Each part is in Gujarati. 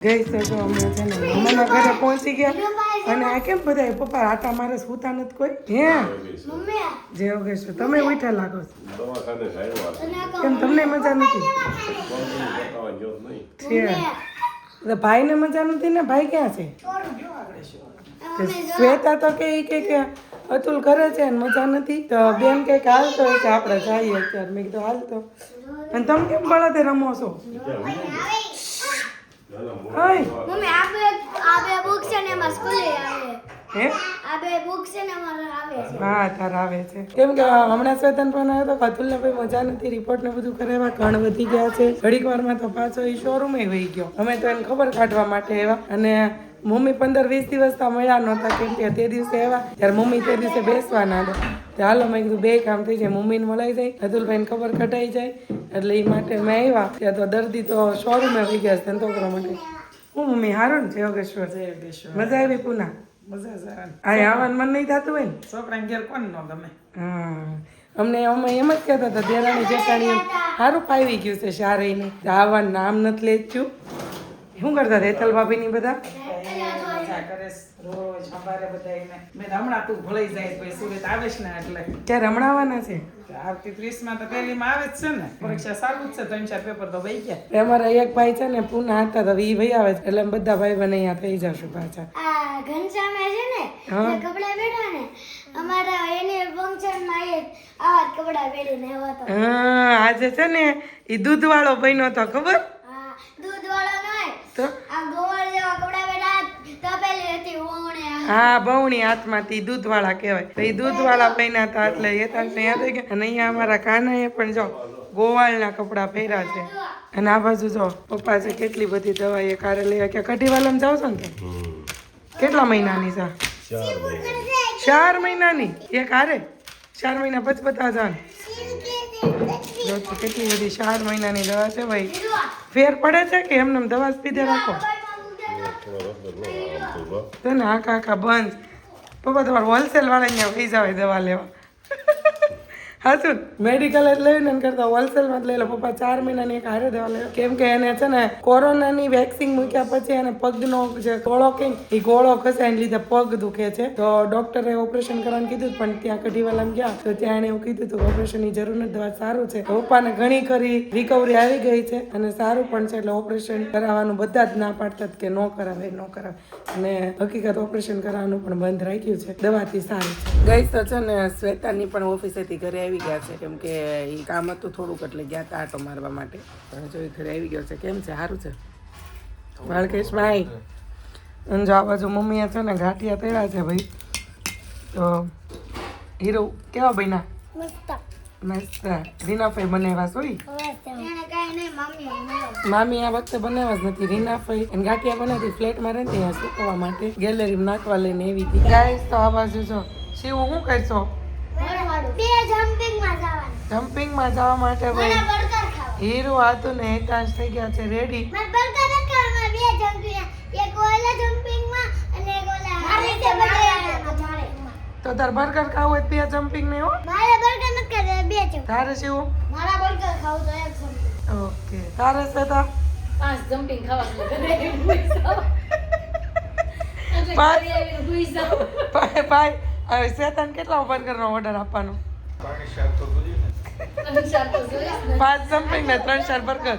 ગઈ તો જો અમે છે ને મમ્માના ઘરે પહોંચી ગયા અને આ કેમ બધા પપ્પા આટા મારે સૂતા નથી કોઈ હે જય યોગેશ્વર તમે ઉઠા લાગો છો કેમ તમને મજા નથી છે ભાઈને મજા નથી ને ભાઈ ક્યાં છે શ્વેતા તો કે અતુલ કરે છે ને મજા નથી તો બેન કે હાલતો હોય કે આપણે જઈએ અત્યારે મેં કીધું હાલતો અને તમે કેમ બળદે રમો છો મમ્મી આ બે બુક છે ને એમાં સ્કૂલે આવે હે આ બે બુક છે ને અમારે આવે છે હા તાર આવે છે કેમ કે હમણાં શ્વેતન પણ આવ્યો તો અતુલને ભાઈ મજા નથી રિપોર્ટ ને બધું કરાવ્યા કણ વધી ગયા છે ઘડીક વારમાં તો પાછો એ શોરૂમે વહી ગયો અમે તો એને ખબર કાઢવા માટે આવ્યા અને મમ્મી 15-20 દિવસ તો મળ્યા નહોતા કેમ કે તે દિવસે આવ્યા ત્યારે મમ્મી તે દિવસે બેસવાના હતા હાલો મેં કીધું બે કામ થઈ જાય મમ્મીને મળાઈ જાય અતુલભાઈને ખબર કઢાઈ જાય એટલે એ માટે મેં આવ્યા ત્યાં તો દર્દી તો શોરૂમે વહી ગયા ધંધો કરવા માટે હું મમ્મી હારું ને યોગેશ્વર મજા આવી પુના મજા આ આવવાનું મન નહીં થતું હોય ને છોકરાને ઘેર કોણ ન ગમે હા અમને અમે એમ જ કહેતા હતા દેરાણી જેઠાણી સારું ફાવી ગયું છે શારઈને આવવાનું નામ નથી લેચ્યું શું કરતા હેતલ ભાભીની બધા મજા કરે રોજ સવારે બધાને મેં હમણાં તું ભૂલાઈ જાય પછી સુરત આવે છે ને એટલે ક્યારે હમણાં છે આવતી 30 માં તો પહેલીમાં આવે જ છે ને પરીક્ષા સારું જ છે 3-4 પેપર તો વહી ગયા અમારા એક ભાઈ છે ને પુના હતા તો ઈ ભાઈ આવે છે એટલે અમે બધા ભાઈ બને અહીંયા થઈ જશું પાછા આ ઘનશ્યામે છે ને જે કપડા પહેર્યા ને અમારા એને ફંક્શન માં એ આવા જ કપડા પહેરીને આવ્યો હતો હા આજે છે ને ઈ દૂધ વાળો બન્યો તો ખબર હા દૂધ વાળો નહી તો આ ગોળ જેવા કપડા પહેર્યા તપેલી હતી ઓણે હા બહુણી હાથમાંથી દૂધ વાળા કહેવાય તો એ દૂધ વાળા બન્યા હતા એટલે એ તાને યાદ આવી ગયા અને અહીંયા અમારા કાનાએ પણ જો ગોવાળના કપડા પહેર્યા છે અને આ બાજુ જો પપ્પા છે કેટલી બધી દવાઈ કારે લઈ કે કઢીવાલામાં જાવ છો ને તો કેટલા મહિનાની છે 4 મહિનાની એક હારે 4 મહિના પચપતા જાન જો તો કેટલી બધી 4 મહિનાની દવા છે ભાઈ ફેર પડે છે કે એમને દવા જ પીધે રાખો તો ને આખા બંધ પપ્પા તમારે હોલસેલ વાળા અહીંયા પૈસા હોય દવા લેવા હાચું મેડિકલ જ લઈને કરતા હોલસેલમાં જ લઈ લો પપ્પા 4 મહિનાની એક હારે દવા લેવા કેમ કે એને છે ને કોરોનાની વેક્સિન મૂક્યા પછી એને પગનો જે ગોળો કે એ ગોળો ખસે એને લીધે પગ દુખે છે તો ડોક્ટરે ઓપરેશન કરવાનું કીધું પણ ત્યાં કઢીવાલામાં ગયા તો ત્યાં એને એવું કીધું હતું ઓપરેશનની જરૂર નથી દવા સારું છે પપ્પાને ઘણી ખરી રિકવરી આવી ગઈ છે અને સારું પણ છે એટલે ઓપરેશન કરાવવાનું બધા જ ના પાડતા કે ન કરાવે અને હકીકત ઓપરેશન કરાવવાનું પણ બંધ રાખ્યું છે દવાથી સારું છે ગઈ તો છે ને શ્વેતાની પણ ઓફિસેથી ઘરે આવી ગયા છે કેમ કે એ કામ હતું થોડુંક એટલે ગયા હતા આટો મારવા માટે પણ જો ઘરે આવી ગયો છે કેમ છે સારું છે બાળકેશભાઈ અને જો આ બાજુ મમ્મીએ છે ને ગાંઠિયા તળ્યા છે ભાઈ તો હીરો કેવા બન્યા મસ્ત રીનાફાઈ બનાવ્યા સોઈ મામી આ વખતે બનાવ્યા જ નથી રીનાફાઈ અને ગાંઠિયા બનાવતી ફ્લેટમાં રહેતી ત્યાં સુકવવા માટે ગેલેરીમાં નાખવા લઈને એવી હતી ગાઈસ તો આ બાજુ જો શિવ શું કરશો જમ્પિંગમાં જવા માટે ભાઈ હીરો હતું ને એકાંશ થઈ ગયા છે રેડી તો તાર બર્ગર ખાવું હોય બે જમ્પિંગ નહીં હો તારે શિવ ઓકે તારે શ્વેતા 5 જમ્પિંગ ખાવા ભાઈ હવે શ્વેતાને કેટલા બર્ગરનો ઓર્ડર આપવાનો 5 જમ્પિંગ ને 3-4 બર્ગર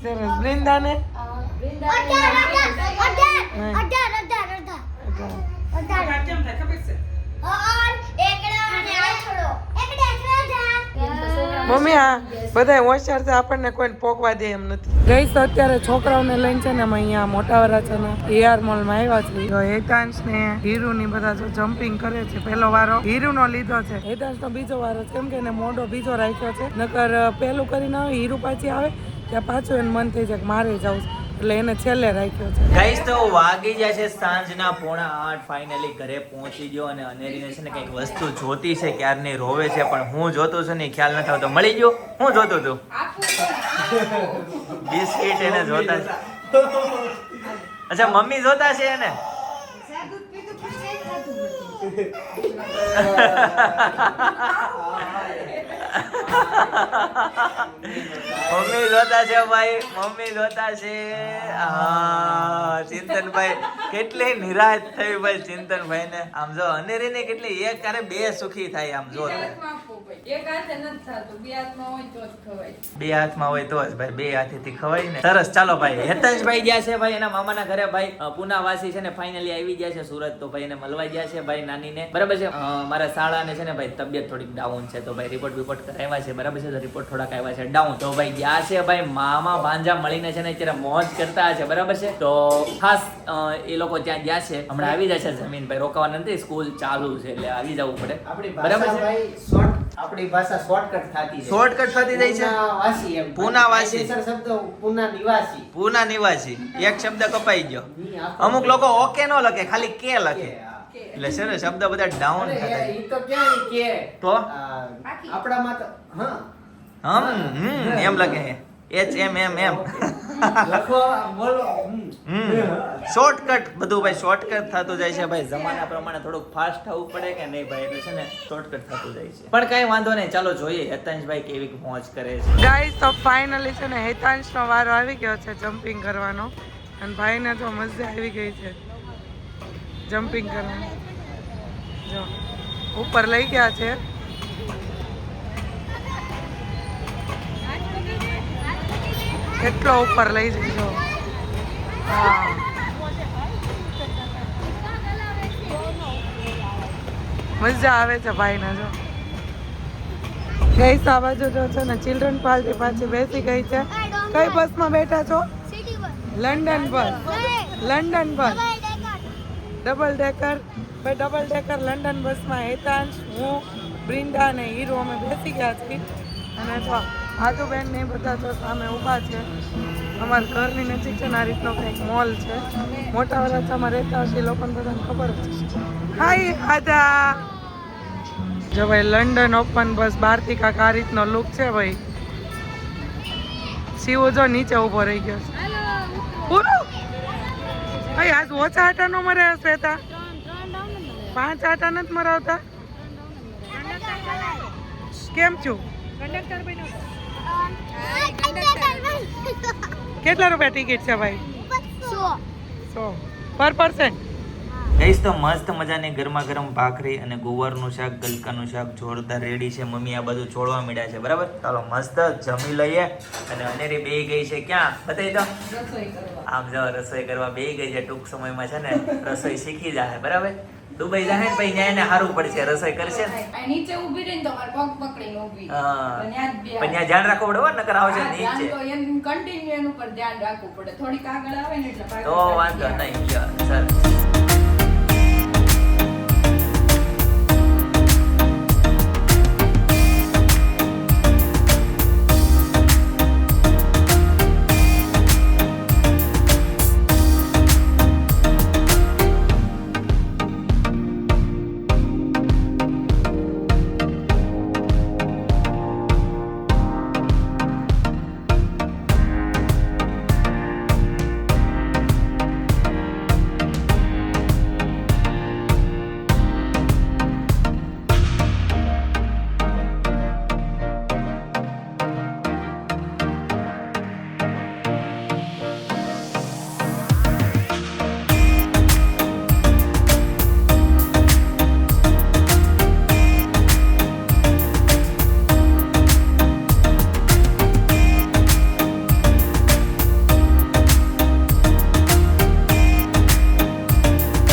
સરસ વૃંદાને કેમ થાય ખબર છે મમ્મી આ બધા હોશિયાર છે આપણને કોઈને પોકવા દે એમ નથી ગઈ તો અત્યારે છોકરાઓને લઈને છે ને અમે અહીંયા મોટા વરાછાના એઆર મોલમાં આવ્યા છીએ તો હેતાંશ ને હીરુ ની બધા જો જમ્પિંગ કરે છે પહેલો વારો હીરુ નો લીધો છે હેતાંશ નો બીજો વારો છે કેમ કે એને મોઢો બીજો રાખ્યો છે નકર પહેલું કરીને આવે હીરુ પાછી આવે ત્યાં પાછું એને મન થઈ જાય કે મારે જવું છે એટલે એને છેલ્લે રાખ્યો છે ગાઈસ તો વાગી જાય છે સાંજના 7:45 ફાઇનલી ઘરે પહોંચી ગયો અને અનેરીને છે ને કંઈક વસ્તુ જોતી છે ક્યારની રોવે છે પણ હું જોતો છું ને ખ્યાલ નથી આવતો મળી ગયો હું જોતો છું બિસ્કિટ એને જોતા છે અચ્છા મમ્મી જોતા છે એને મમ્મી જોતા છે ભાઈ, મમ્મી જોતા છે. હા ચિંતનભાઈ કેટલી નિરાશ થઈ ભાઈ ચિંતનભાઈ ને. આમ જો અનેરી ને કેટલી એક કારે બે સુખી થાય આમ જો. એક હાથે નથી થતું, બે હાથમાં હોય તો જ ખવાય. બે હાથમાં હોય તો જ ભાઈ, બે હાથેથી ખવાય ને. સરસ ચાલો ભાઈ, હેતંશભાઈ ગયા છે ભાઈ એના મામાના ઘરે ભાઈ. પુનાવાસી છે ને ફાઇનલી આવી ગયા છે સુરત, તો ભાઈ એને મળવા ગયા છે ભાઈ નાનીને, બરાબર છે. મારા શાળાને છે ને ભાઈ તબિયત થોડીક ડાઉન છે, તો ભાઈ રિપોર્ટ કરાવ્યા છે, બરાબર છે. તો રિપોર્ટ થોડાક આવ્યા છે ડાઉન, તો ભાઈ ગયા છે ભાઈ મામા ભાંજા મળીને છે ને અત્યારે મોજ કરતા છે, બરાબર છે. તો ખાસ એ લોકો ત્યાં ગયા છે, હમણાં આવી જશે જમીન ભાઈ, રોકાવા નથી, સ્કૂલ ચાલુ છે એટલે આવી જવું પડે, બરાબર છે. આપણી ભાષા શોર્ટકટ થતી છે. શોર્ટકટ થતી જાય છે. પુનાવાસી એમ. પુનાવાસી. કાયદેસર શબ્દ પુના નિવાસી. પૂના નિવાસી એક શબ્દ કપાઈ ગયો. અમુક લોકો ઓકે નો લખે, ખાલી કે લખે, એટલે છે ને શબ્દ બધા ડાઉન થતા ઈ તો ક્યાં કે તો આપણામાં તો હા એમ લખે HMM લખો બોલો શોર્ટકટ બધું ભાઈ શોર્ટકટ થતું જાય છે ભાઈ. જમાના પ્રમાણે થોડુંક ફાસ્ટ થવું પડે કે નહીં ભાઈ, એટલે છે ને શોર્ટકટ થતું જાય છે. પણ કઈ વાંધો નહીં, ચાલો જોઈએ હેતાંશભાઈ કેવી મોજ કરે છે. ગાઈસ તો ફાઇનલી છે ને હેતાંશનો વારો આવી ગયો છે જમ્પિંગ કરવાનો, અને ભાઈને તો મજા આવી ગઈ છે જમ્પિંગ કરવાની. જો ઉપર લઈ ગયા છે. કેટલો ઉપર લઈ જજો. હા મજા આવે છે ભાઈને. જો ગઈ આ બાજુ જો છે ને ચિલ્ડ્રન પાર્ટી પાછી બેસી ગઈ છે. કઈ બસમાં બેઠા છો? સિટી બસ લંડન બસ. લંડન બસ ડબલ ડેકર. ભાઈ ડબલ ડેકર લંડન બસમાં હેતાંશ, હું, બ્રિન્દા અને હીરો અમે બેસી ગયા છીએ. અને જો આદુબેન ને બધા તો સામે ઊભા છે. અમારા ઘરની નજીક છે ને આ રીતનો કંઈક મોલ છે. મોટા વરાછામાં રહેતા હશે એ લોકોને બધાને ખબર જ છે. હાય આદા. જો ભાઈ લંડન ઓપન બસ બહારથી કાંક આ રીતનો લુક છે ભાઈ. શિવો જો નીચે ઊભો રહી ગયો છે. પૂરું ભાઈ આજ ઓછા આટા નો મરે શ્વેતા? 5 આટા નથી મરાવતા? કેમ છું? કેટલા રૂપિયા ટિકિટ છે ભાઈ? 100 પર પર્સન. ગઈશ તો મસ્ત મજાની ગરમા ગરમ ભાખરી અને ગુવારનું શાક, ગલકાનું શાક જોરદાર રેડી છે. મમ્મી આ બધું છોડવા મળ્યા છે, બરાબર. ચાલો મસ્ત જમી લઈએ. અને અનેરી બે ગઈ છે ક્યાં બતાવી દો. રસોઈ કરવા. આમ જો રસોઈ કરવા બે ગઈ છે, ટૂંક સમયમાં છે ને રસોઈ શીખી જાય, બરાબર. દુબઈ જાય ને ભાઈ ત્યાં એને સારું પડશે, રસોઈ કરશે ને. આ નીચે ઊભી રહીને તો મારે પગ પકડીને ઊભી. હા. તો ન્યા જ બે પણ ત્યાં ધ્યાન રાખવું પડે હો, નકર આવશે હા, ધ્યાન નીચે તો એમ continue એનું પર ધ્યાન રાખવું પડે. થોડીક આગળ આવે ને એટલે તો વાંધો નહીં. સર